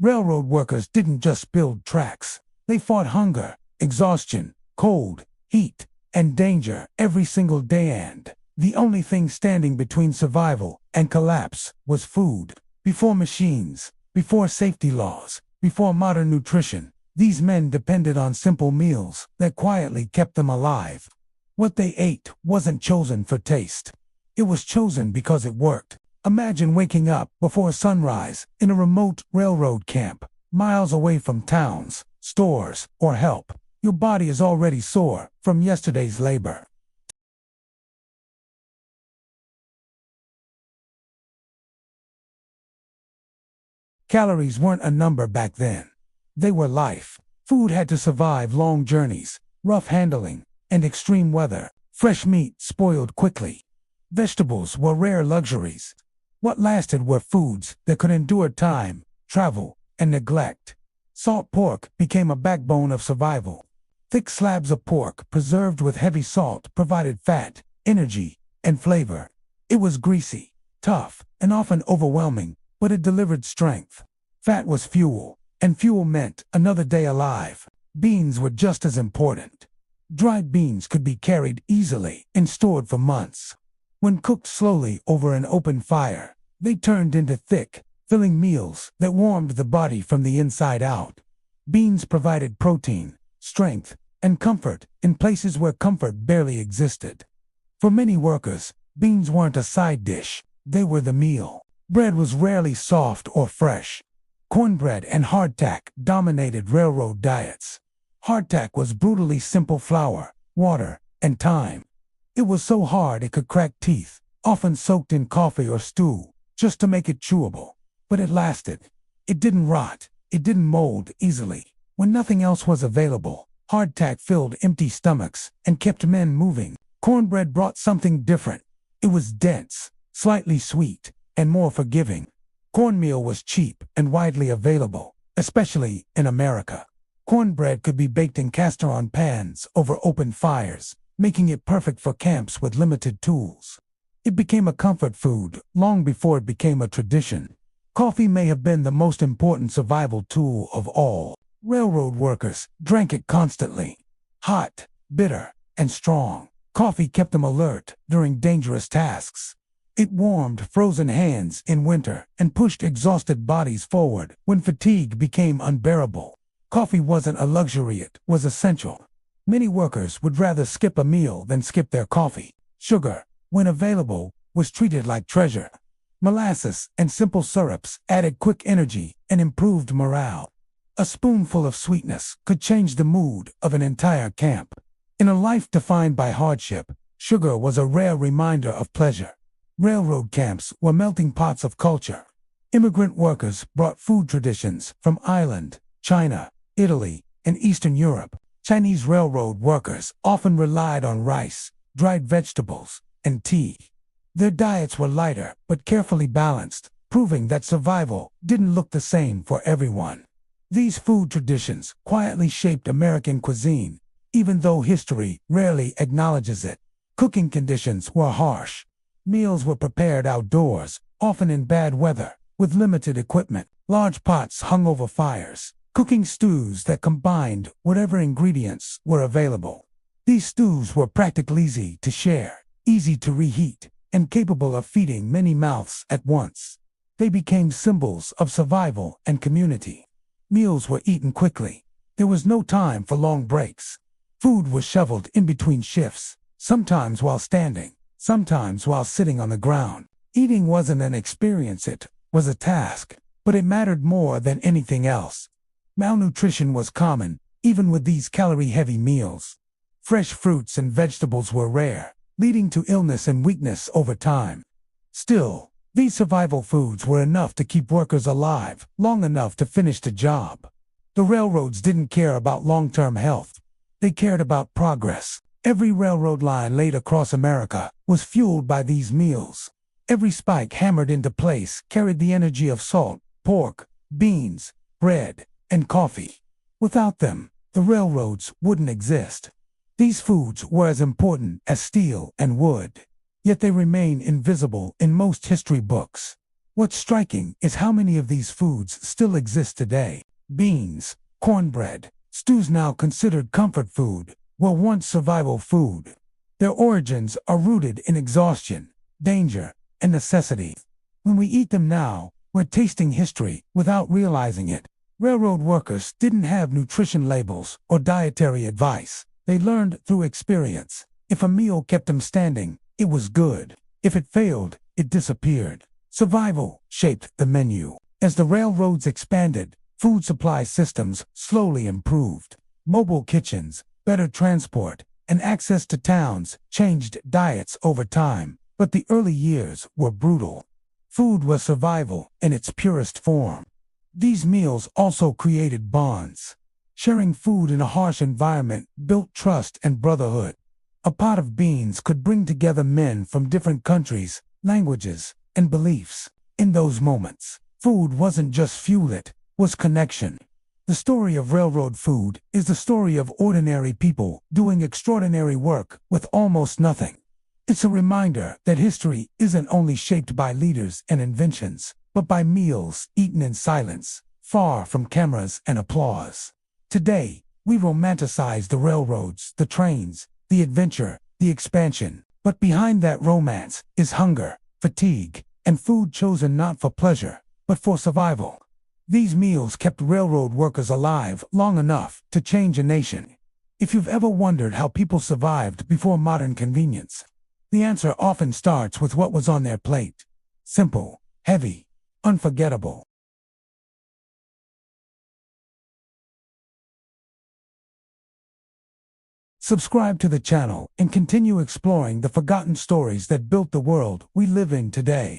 Railroad workers didn't just build tracks. They fought hunger, exhaustion, cold, heat, and danger every single day, and the only thing standing between survival and collapse was food. Before machines, before safety laws, before modern nutrition, these men depended on simple meals that quietly kept them alive. What they ate wasn't chosen for taste. It was chosen because it worked. Imagine waking up before sunrise in a remote railroad camp, miles away from towns, stores, or help. Your body is already sore from yesterday's labor. Calories weren't a number back then. They were life. Food had to survive long journeys, rough handling, and extreme weather. Fresh meat spoiled quickly. Vegetables were rare luxuries. What lasted were foods that could endure time, travel, and neglect. Salt pork became a backbone of survival. Thick slabs of pork preserved with heavy salt provided fat, energy, and flavor. It was greasy, tough, and often overwhelming, but it delivered strength. Fat was fuel, and fuel meant another day alive. Beans were just as important. Dried beans could be carried easily and stored for months. When cooked slowly over an open fire, they turned into thick, filling meals that warmed the body from the inside out. Beans provided protein, strength, and comfort in places where comfort barely existed. For many workers, beans weren't a side dish, they were the meal. Bread was rarely soft or fresh. Cornbread and hardtack dominated railroad diets. Hardtack was brutally simple flour, water, and time. It was so hard it could crack teeth, often soaked in coffee or stew, just to make it chewable. But it lasted. It didn't rot. It didn't mold easily. When nothing else was available, hardtack filled empty stomachs and kept men moving. Cornbread brought something different. It was dense, slightly sweet, and more forgiving. Cornmeal was cheap and widely available, especially in America. Cornbread could be baked in cast-iron pans over open fires, making it perfect for camps with limited tools. It became a comfort food long before it became a tradition. Coffee may have been the most important survival tool of all. Railroad workers drank it constantly. Hot, bitter, and strong, coffee kept them alert during dangerous tasks. It warmed frozen hands in winter and pushed exhausted bodies forward when fatigue became unbearable. Coffee wasn't a luxury, it was essential. Many workers would rather skip a meal than skip their coffee. Sugar, when available, was treated like treasure. Molasses and simple syrups added quick energy and improved morale. A spoonful of sweetness could change the mood of an entire camp. In a life defined by hardship, sugar was a rare reminder of pleasure. Railroad camps were melting pots of culture. Immigrant workers brought food traditions from Ireland, China, Italy, and Eastern Europe. Chinese railroad workers often relied on rice, dried vegetables, and tea. Their diets were lighter but carefully balanced, proving that survival didn't look the same for everyone. These food traditions quietly shaped American cuisine, even though history rarely acknowledges it. Cooking conditions were harsh. Meals were prepared outdoors, often in bad weather, with limited equipment. Large pots hung over fires, cooking stews that combined whatever ingredients were available. These stews were practically easy to share, easy to reheat, and capable of feeding many mouths at once. They became symbols of survival and community. Meals were eaten quickly. There was no time for long breaks. Food was shoveled in between shifts, sometimes while standing, sometimes while sitting on the ground. Eating wasn't an experience, it was a task, but it mattered more than anything else. Malnutrition was common, even with these calorie-heavy meals. Fresh fruits and vegetables were rare, leading to illness and weakness over time. Still, these survival foods were enough to keep workers alive long enough to finish the job. The railroads didn't care about long-term health. They cared about progress. Every railroad line laid across America was fueled by these meals. Every spike hammered into place carried the energy of salt, pork, beans, bread, and coffee. Without them, the railroads wouldn't exist. These foods were as important as steel and wood, yet they remain invisible in most history books. What's striking is how many of these foods still exist today. Beans, cornbread, stews now considered comfort food, were once survival food. Their origins are rooted in exhaustion, danger, and necessity. When we eat them now, we're tasting history without realizing it. Railroad workers didn't have nutrition labels or dietary advice. They learned through experience. If a meal kept them standing, it was good. If it failed, it disappeared. Survival shaped the menu. As the railroads expanded, food supply systems slowly improved. Mobile kitchens, better transport, and access to towns changed diets over time. But the early years were brutal. Food was survival in its purest form. These meals also created bonds. Sharing food in a harsh environment built trust and brotherhood. A pot of beans could bring together men from different countries, languages, and beliefs. In those moments, food wasn't just fuel, it was connection. The story of railroad food is the story of ordinary people doing extraordinary work with almost nothing. It's a reminder that history isn't only shaped by leaders and inventions, but by meals eaten in silence, far from cameras and applause. Today, we romanticize the railroads, the trains, the adventure, the expansion. But behind that romance is hunger, fatigue, and food chosen not for pleasure, but for survival. These meals kept railroad workers alive long enough to change a nation. If you've ever wondered how people survived before modern convenience, the answer often starts with what was on their plate. Simple, heavy, unforgettable. Subscribe to the channel and continue exploring the forgotten stories that built the world we live in today.